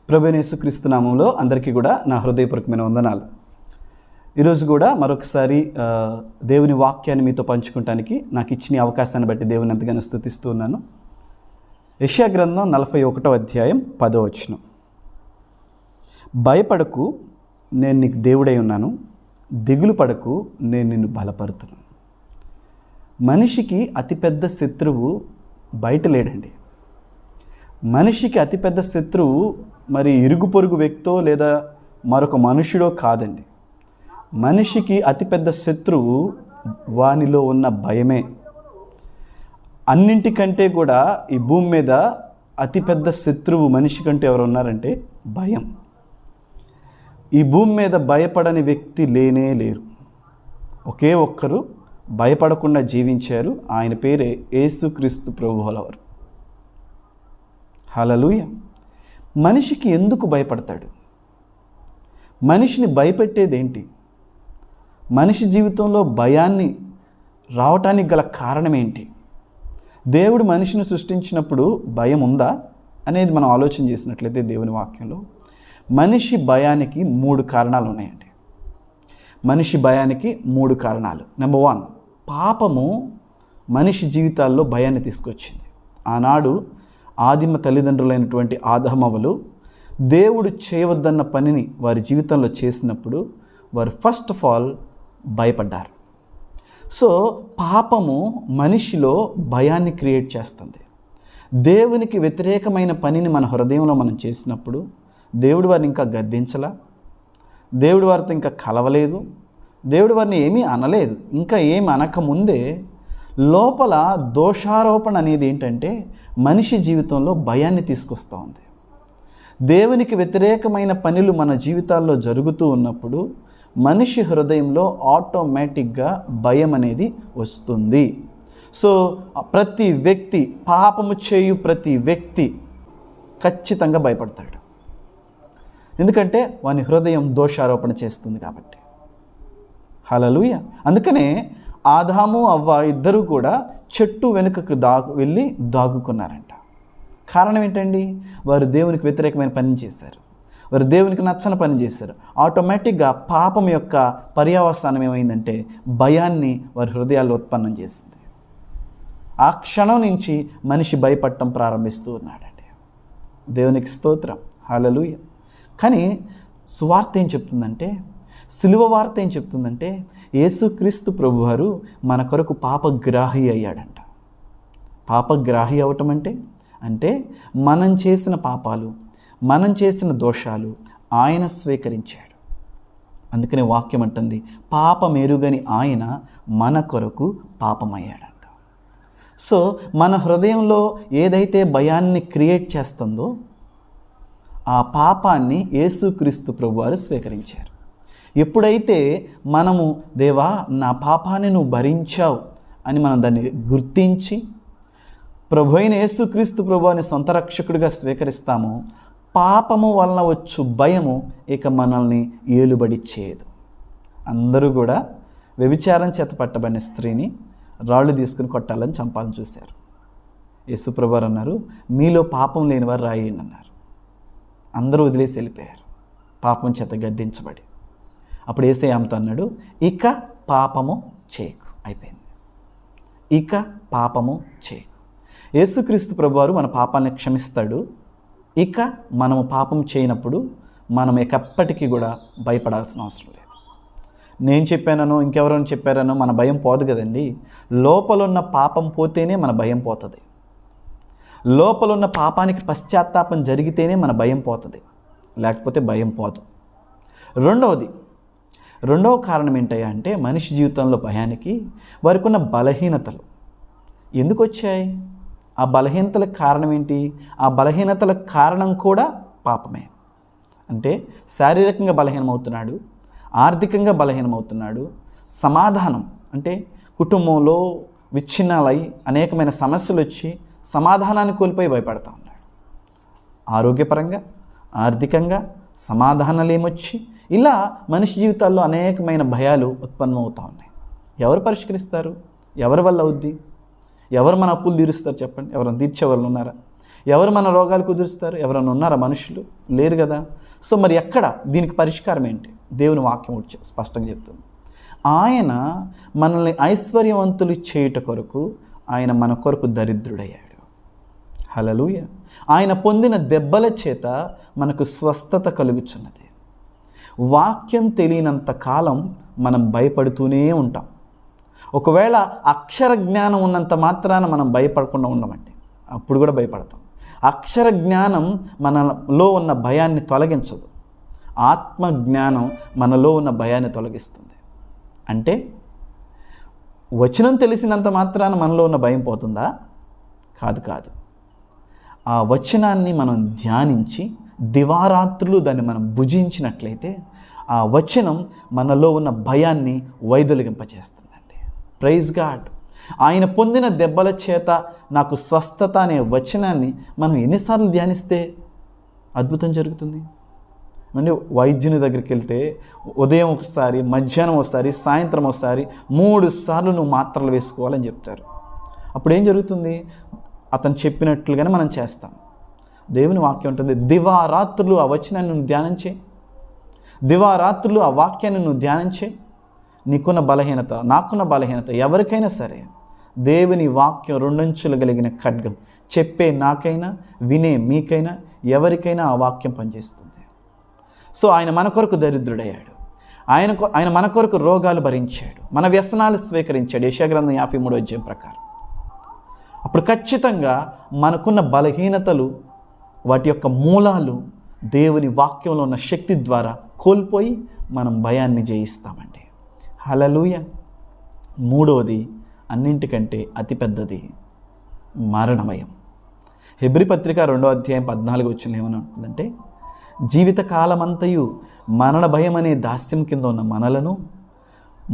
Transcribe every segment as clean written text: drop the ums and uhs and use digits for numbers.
ప్రభువైన యేసుక్రీస్తు నామంలో అందరికీ కూడా నా హృదయపూర్వకమైన వందనాలు. ఈరోజు కూడా మరొకసారి దేవుని వాక్యాన్ని మీతో పంచుకోవటానికి నాకు ఇచ్చిన అవకాశాన్ని బట్టి దేవుని ఎంతగానో స్తుతిస్తూ ఉన్నాను. యెషయా గ్రంథం 41వ అధ్యాయం 10వ వచనం. భయపడకు, నేను నీకు దేవుడై ఉన్నాను, దిగులు పడకు, నేను నిన్ను బలపరుతున్నాను. మనిషికి అతిపెద్ద శత్రువు బయట లేడండి. మనిషికి అతిపెద్ద శత్రువు మరి ఇరుగు పొరుగు వ్యక్తో లేదా మరొక మనుషుడో కాదండి. మనిషికి అతిపెద్ద శత్రువు వానిలో ఉన్న భయమే. అన్నింటికంటే కూడా ఈ భూమి మీద అతిపెద్ద శత్రువు మనిషి కంటే ఎవరు ఉన్నారంటే భయం. ఈ భూమి మీద భయపడని వ్యక్తి లేనే లేరు. ఒకే ఒక్కరు భయపడకుండా జీవించారు. ఆయన పేరే యేసుక్రీస్తు ప్రభువులవారు. హల్లెలూయా. మనిషికి ఎందుకు భయపడతాడు? మనిషిని భయపెట్టేది ఏంటి? మనిషి జీవితంలో భయాన్ని రావటానికి గల కారణం ఏంటి? దేవుడు మనిషిని సృష్టించినప్పుడు భయం ఉందా అనేది మనం ఆలోచన చేసినట్లయితే దేవుని వాక్యంలో మనిషి భయానికి 3 కారణాలు ఉన్నాయండి. మనిషి భయానికి 3 కారణాలు. నెంబర్ 1, పాపము మనిషి జీవితాల్లో భయాన్ని తీసుకొచ్చింది. ఆనాడు ఆదిమ తల్లిదండ్రులైనటువంటి ఆదామవ్వలు దేవుడు చేయవద్దన్న పనిని వారి జీవితంలో చేసినప్పుడు వారు ఫస్ట్ ఆఫ్ ఆల్ భయపడ్డారు. సో పాపము మనిషిలో భయాన్ని క్రియేట్ చేస్తుంది. దేవునికి వ్యతిరేకమైన పనిని మన హృదయంలో మనం చేసినప్పుడు దేవుడు వారిని ఇంకా గద్దించలా, దేవుడు వారితో ఇంకా కలవలేదు, దేవుడు వారిని ఏమీ అనలేదు. ఇంకా ఏమి అనకముందే లోపల దోషారోపణ అనేది ఏంటంటే మనిషి జీవితంలో భయాన్ని తీసుకొస్తూ ఉంది. దేవునికి వ్యతిరేకమైన పనులు మన జీవితాల్లో జరుగుతూ ఉన్నప్పుడు మనిషి హృదయంలో ఆటోమేటిక్గా భయం అనేది వస్తుంది. సో ప్రతి వ్యక్తి, పాపము చేయు ప్రతి వ్యక్తి ఖచ్చితంగా భయపడతాడు. ఎందుకంటే వాని హృదయం దోషారోపణ చేస్తుంది కాబట్టి. హల్లెలూయా. అందుకనే ఆదాము అవ్వ ఇద్దరూ కూడా చెట్టు వెనుకకు వెళ్ళి దాగుకున్నారంట. కారణం ఏంటండి? వారు దేవునికి వ్యతిరేకమైన పని చేశారు. వారు దేవునికి నచ్చని పని చేశారు. ఆటోమేటిక్గా పాపం యొక్క పర్యవసానం ఏమైందంటే భయాన్ని వారి హృదయాల్లో ఉత్పన్నం చేసింది. ఆ క్షణం నుంచి మనిషి భయపడటం ప్రారంభిస్తూ ఉన్నాడండి. దేవునికి స్తోత్రం. హల్లెలూయా. కానీ సువార్త ఏం చెప్తుందంటే, సిలువ వార్త ఏం చెప్తుందంటే, యేసుక్రీస్తు ప్రభువారు మన కొరకు పాపగ్రాహి అయ్యాడంట. పాపగ్రాహి అవటం అంటే మనం చేసిన పాపాలు, మనం చేసిన దోషాలు ఆయన స్వీకరించాడు. అందుకనే వాక్యం అంటుంది, పాపమెరుగని ఆయన మన కొరకు పాపమయ్యాడంట. సో మన హృదయంలో ఏదైతే భయాన్ని క్రియేట్ చేస్తుందో ఆ పాపాన్ని యేసుక్రీస్తు ప్రభువారు స్వీకరించారు. ఎప్పుడైతే మనము దేవా నా పాపాన్ని నువ్వు భరించావు అని మనం దాన్ని గుర్తించి ప్రభు అయిన యేసుక్రీస్తు ప్రభువుని సొంత రక్షకుడిగా స్వీకరిస్తామో పాపము వలన వచ్చు భయము ఇక మనల్ని ఏలుబడి చేయదు. అందరూ కూడా వ్యభిచారం చేత పట్టబడిన స్త్రీని రాళ్ళు తీసుకుని కొట్టాలని చంపాలని చూశారు. యేసు ప్రభువారు అన్నారు, మీలో పాపం లేని వారు రాయండి అన్నారు. అందరూ వదిలేసి వెళ్ళిపోయారు పాపం చేత గద్దించబడి. అప్పుడు యేసయ్య ఆమెతో అన్నాడు, ఇక పాపము చేయకు. అయిపోయింది. ఇక పాపము చేయకు. యేసుక్రీస్తు ప్రభువారు మన పాపాన్ని క్షమిస్తాడు. ఇక మనము పాపం చేయనప్పుడు మనం ఎప్పటికీ కూడా భయపడాల్సిన అవసరం లేదు. నేను చెప్పానో ఇంకెవరైనా చెప్పారనో మన భయం పోదు కదండి. లోపలున్న పాపం పోతేనే మన భయం పోతుంది. లోపలున్న పాపానికి పశ్చాత్తాపం జరిగితేనే మన భయం పోతుంది, లేకపోతే భయం పోదు. రెండవ కారణం ఏంటయ్యా అంటే మనిషి జీవితంలో భయానికి వారికి ఉన్న బలహీనతలు ఎందుకు వచ్చాయి? ఆ బలహీనతలకు కారణం ఏంటి? ఆ బలహీనతలకు కారణం కూడా పాపమే. అంటే శారీరకంగా బలహీనమవుతున్నాడు, ఆర్థికంగా బలహీనమవుతున్నాడు, సమాధానం అంటే కుటుంబంలో విచ్ఛిన్నాలై అనేకమైన సమస్యలు వచ్చి సమాధానాన్ని కోల్పోయి భయపడతా ఉన్నాడు. ఆరోగ్యపరంగా, ఆర్థికంగా సమాధానాలు ఏమొచ్చి ఇలా మనిషి జీవితాల్లో అనేకమైన భయాలు ఉత్పన్నమవుతూ ఉన్నాయి. ఎవరు పరిష్కరిస్తారు? ఎవరి వల్ల అవుద్ది? ఎవరు మన అప్పులు తీరుస్తారు చెప్పండి? ఎవరైనా తీర్చే వాళ్ళు ఉన్నారా? ఎవరు మన రోగాలు కుదురుస్తారు? ఎవరైనా ఉన్నారా మనుషులు? లేరు కదా. సో మరి ఎక్కడ దీనికి పరిష్కారం ఏంటి? దేవుని వాక్యం స్పష్టంగా చెప్తుంది. ఆయన మనల్ని ఐశ్వర్యవంతులు చేయుట కొరకు ఆయన మన కొరకు దరిద్రుడయ్యాడు. హల్లెలూయ. ఆయన పొందిన దెబ్బల చేత మనకు స్వస్థత కలుగుచున్నది. వాక్యం తెలియనంత కాలం మనం భయపడుతూనే ఉంటాం. ఒకవేళ అక్షర జ్ఞానం ఉన్నంత మాత్రాన మనం భయపడకుండా ఉండమండి, అప్పుడు కూడా భయపడతాం. అక్షర జ్ఞానం మనలో ఉన్న భయాన్ని తొలగించదు. ఆత్మ జ్ఞానం మనలో ఉన్న భయాన్ని తొలగిస్తుంది. అంటే వచనం తెలిసినంత మాత్రాన మనలో ఉన్న భయం పోతుందా? కాదు. ఆ వచనాన్ని మనం ధ్యానించి దివారాత్రులు దాన్ని మనం భుజించినట్లయితే ఆ వచనం మనలో ఉన్న భయాన్ని వైదొలిగింపచేస్తుందండి. Praise God. ఆయన పొందిన దెబ్బల చేత నాకు స్వస్థత అనే వచనాన్ని మనం ఎన్నిసార్లు ధ్యానిస్తే అద్భుతం జరుగుతుంది. అంటే వైద్యుని దగ్గరికి వెళ్తే ఉదయం ఒకసారి, మధ్యాహ్నం ఒకసారి, సాయంత్రం ఒకసారి 3 సార్లు నువ్వు మాత్రలు వేసుకోవాలని చెప్తారు. అప్పుడు ఏం జరుగుతుంది? అతను చెప్పినట్లుగానే మనం చేస్తాం. దేవుని వాక్యం ఉంటుంది, దివారాత్రులు ఆ వచనాన్ని నువ్వు ధ్యానం చేయి, దివారాత్రులు ఆ వాక్యాన్ని నువ్వు ధ్యానం చేయి. నీకున్న బలహీనత, నాకున్న బలహీనత, ఎవరికైనా సరే దేవుని వాక్యం 2 అంచులు కలిగిన ఖడ్గం. చెప్పే నాకైనా, వినే మీకైనా, ఎవరికైనా ఆ వాక్యం పనిచేస్తుంది. సో ఆయన మన కొరకు దరిద్రుడయ్యాడు. ఆయన మన కొరకు రోగాలు భరించాడు, మన వ్యసనాలు స్వీకరించాడు. యెషయా గ్రంథం 53వ అధ్యాయం ప్రకారం. అప్పుడు ఖచ్చితంగా మనకున్న బలహీనతలు, వాటి యొక్క మూలాలు దేవుని వాక్యంలో ఉన్న శక్తి ద్వారా కోల్పోయి మనం భయాన్ని జయిస్తామండి. హల్లెలూయా. 3వది, అన్నింటికంటే అతిపెద్దది, మరణ భయం. హెబ్రీ పత్రిక 2వ అధ్యాయం 14వ వచనంలో ఏమని ఉంటుందంటే, జీవితకాలమంతయు మరణ భయం అనే దాస్యం కింద ఉన్న మనలను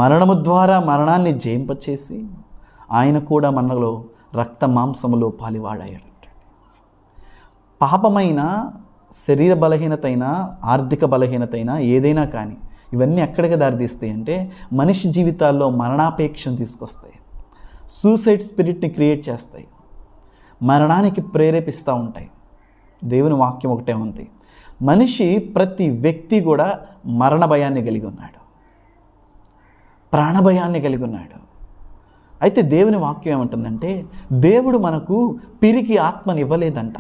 మరణము ద్వారా మరణాన్ని జయింపచేసి ఆయన కూడా మనలో రక్త మాంసములో పాలివాడాడు. పాపమైన శరీర బలహీనత అయినా, ఆర్థిక బలహీనత అయినా, ఏదైనా కానీ ఇవన్నీ ఎక్కడికి దారితీస్తాయి అంటే మనిషి జీవితాల్లో మరణాపేక్షను తీసుకొస్తాయి, సూసైడ్ స్పిరిట్ని క్రియేట్ చేస్తాయి, మరణానికి ప్రేరేపిస్తూ ఉంటాయి. దేవుని వాక్యం ఒకటే ఉంది, మనిషి ప్రతి వ్యక్తి కూడా మరణ భయాన్ని కలిగి ఉన్నాడు, ప్రాణభయాన్ని కలిగి ఉన్నాడు. అయితే దేవుని వాక్యం ఏమంటుందంటే, దేవుడు మనకు పిరికి ఆత్మని ఇవ్వలేదంట.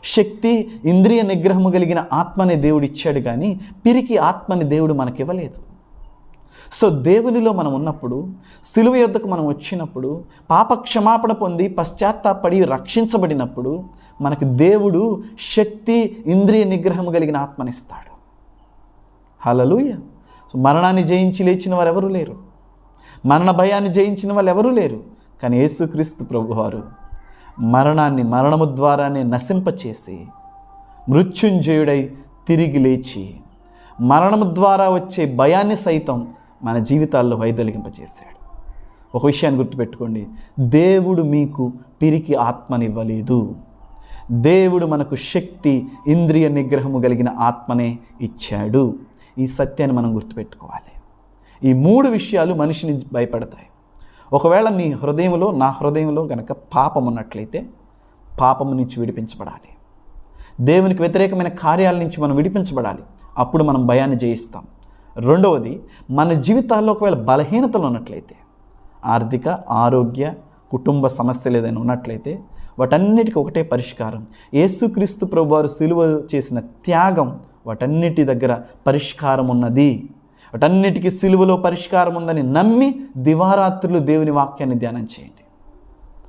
శక్తి, ఇంద్రియ నిగ్రహము కలిగిన ఆత్మని దేవుడు ఇచ్చాడు, కానీ పిరికి ఆత్మని దేవుడు మనకి ఇవ్వలేదు. సో దేవునిలో మనం ఉన్నప్పుడు, సిలువ యొద్దకు మనం వచ్చినప్పుడు, పాప క్షమాపణ పొంది పశ్చాత్తాపడి రక్షించబడినప్పుడు మనకు దేవుడు శక్తి, ఇంద్రియ నిగ్రహము కలిగిన ఆత్మనిస్తాడు. హల్లెలూయా. సో మరణాన్ని జయించి లేచిన వారు ఎవరూ లేరు, మరణ భయాన్ని జయించిన వాళ్ళు ఎవరూ లేరు. కానీ యేసుక్రీస్తు ప్రభువారు మరణాన్ని మరణము ద్వారానే నశింపచేసి మృత్యుంజయుడై తిరిగి లేచి మరణము ద్వారా వచ్చే భయాన్ని సైతం మన జీవితాల్లో వైదొలిగింపచేశాడు. ఒక విషయాన్ని గుర్తుపెట్టుకోండి, దేవుడు మీకు పిరికి ఆత్మనివ్వలేదు. దేవుడు మనకు శక్తి, ఇంద్రియ నిగ్రహము కలిగిన ఆత్మనే ఇచ్చాడు. ఈ సత్యాన్ని మనం గుర్తుపెట్టుకోవాలి. ఈ 3 విషయాలు మనిషిని భయపడతాయి. ఒకవేళ నీ హృదయంలో, నా హృదయంలో కనుక పాపం ఉన్నట్లయితే పాపము నుంచి విడిపించబడాలి. దేవునికి వ్యతిరేకమైన కార్యాల నుంచి మనం విడిపించబడాలి. అప్పుడు మనం భయాన్ని జయిస్తాం. 2వది, మన జీవితాల్లో ఒకవేళ బలహీనతలు ఉన్నట్లయితే, ఆర్థిక, ఆరోగ్య, కుటుంబ సమస్యలు ఏదైనా ఉన్నట్లయితే వాటన్నిటికీ ఒకటే పరిష్కారం. యేసుక్రీస్తు ప్రభువారు సిలువ చేసిన త్యాగం వాటన్నిటి దగ్గర పరిష్కారం ఉన్నది. వాటన్నిటికీ సిలువలో పరిష్కారం ఉందని నమ్మి దివారాత్రులు దేవుని వాక్యాన్ని ధ్యానం చేయండి.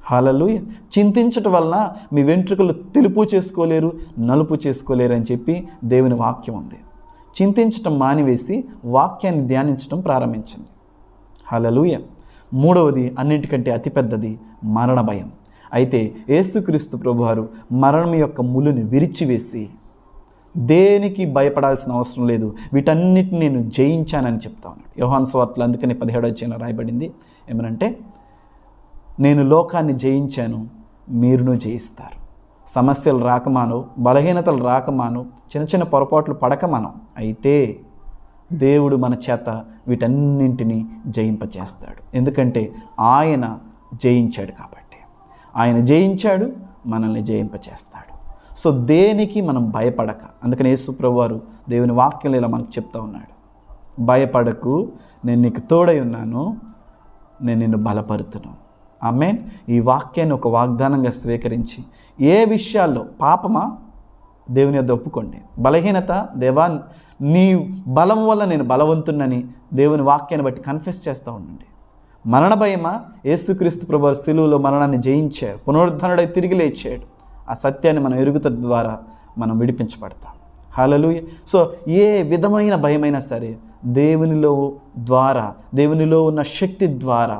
హల్లెలూయా. చింతించటం వలన మీ వెంట్రుకలు తెలుపు చేసుకోలేరు, నలుపు చేసుకోలేరు అని చెప్పి దేవుని వాక్యం ఉంది. చింతించటం మానివేసి వాక్యాన్ని ధ్యానించడం ప్రారంభించండి. హల్లెలూయా. 3వది, అన్నిటికంటే అతిపెద్దది, మరణ భయం. అయితే యేసుక్రీస్తు ప్రభువారు మరణం యొక్క ములుని విరిచివేసి దేనికి భయపడాల్సిన అవసరం లేదు, వీటన్నిటిని నేను జయించానని చెప్తా ఉన్నాడు. యోహాను సువార్తలో అందుకని 17వ అధ్యాయంలో రాయబడింది ఏమనంటే, నేను లోకాన్ని జయించాను, మీరును జయిస్తారు. సమస్యలు రాకమాను, బలహీనతలు రాకమాను, చిన్న చిన్న పొరపాట్లు పడకమాను, అయితే దేవుడు మన చేత వీటన్నింటినీ జయింపచేస్తాడు. ఎందుకంటే ఆయన జయించాడు కాబట్టి. ఆయన జయించాడు, మనల్ని జయింపచేస్తాడు. సో దేనికి మనం భయపడక, అందుకని యేసు ప్రభువారు దేవుని వాక్యంలో ఇలా మనకు చెప్తా ఉన్నాడు, భయపడకు, నేను నీకు తోడై ఉన్నాను, నేను నిన్ను బలపరుతును. ఆమేన్. ఈ వాక్యాన్ని ఒక వాగ్దానంగా స్వీకరించి ఏ విషయాల్లో పాపమా దేవుని యొద్ద ఒప్పుకోండి, బలహీనత దేవా నీ బలం వల్ల నేను బలవంతున్నని దేవుని వాక్యాన్ని బట్టి కన్ఫెస్ చేస్తూ ఉండండి. మరణ భయమా, యేసుక్రీస్తు ప్రభువారు సిలువలో మరణాన్ని జయించారు, పునరుద్ధరణుడై తిరిగి లేచాడు. ఆ సత్యాన్ని మనం ఎరుగుట ద్వారా మనం విడిపించబడతాం. హల్లెలూయా. సో ఏ విధమైన భయమైనా సరే దేవునిలో ఉన్న శక్తి ద్వారా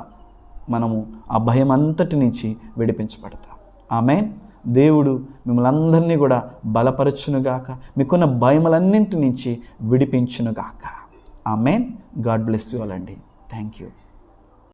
మనము ఆ భయం అంతటి నుంచి విడిపించబడతాం. ఆమేన్. దేవుడు మిమ్మల్ని అందరినీ కూడా బలపరచునుగాక, మీకున్న భయములన్నింటి నుంచి విడిపించునుగాక. ఆమేన్. గాడ్ బ్లెస్ యు ఆల్ అండి. Thank you.